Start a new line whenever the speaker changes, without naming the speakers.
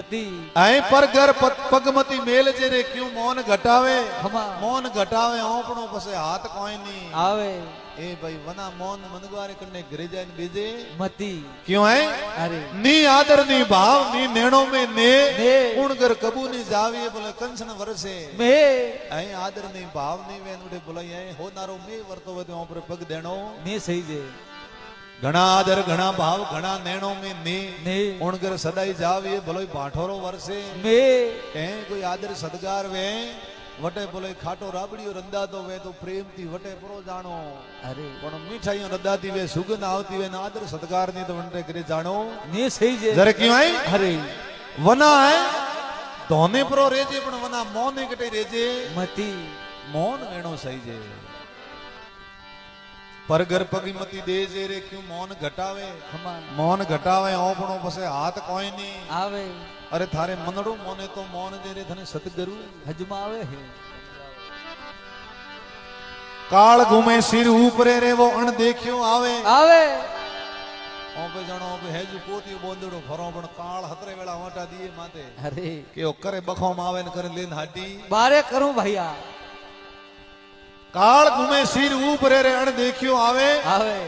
ऐं पर घर पगमती मेल जे रे क्यों मौन घटावे
हमा
मौन घटावे ओपणो पसे हाथ कोई नहीं
आवे
ए भाई वना मौन मनगवारे कने घरे जाने बीजे
मती
क्यों है
अरे
नी आदर नी भाव नी नेणो में ने
ने
कुण घर कबू नी जावी बोले कंसन वरसे
मे
ऐं आदर नी भाव नी वेन उडे बोले ऐ हो नारो में वर्तो वदे ओपरे पग देणो
ने सही जे
घणा आदर घणा भाव घणा नेणो में ने
ने
कुण घर सदाई जावी बोले भाठोरो वरसे
मे
ऐं कोई आदर सदगार वे वटे बोले खाटो राबड़ियो रंदा तो वे तो प्रेम थी वटे परो जानो
अरे
पण मिठाइयों रंदाती वे सुगंध आवती वे ना आदर सत्कार नहीं तो वंटे करे जानो
ने सही जे
जरे क्यों है
अरे
वना है धोने परो रेजे पण वना मौन कटे रेजे
मती
मौन वेणो सही जे पर घर पगमती दे जे रे क्यों मौन घटावे
हमा
मौन घटावे ओपणो पसे हाथ कोई नहीं
आवे
अरे थारे मनड़ो मोने तो मौन जे रे थने सतगुरु
हजमावे है
काल घूमे सिर ऊपरे रे वो अण देखियो आवे
आवे
ओपे जणो ओपे हेजु पोती बोंदड़ो फरो पण काल हतरे वेला वाटा दिए माते
अरे
के ओ करे बखोम आवे न करे लेन हाडी
बारे करूं भैया
काल घूमे सिर ऊपरे रे अण देखियो आवे
आवे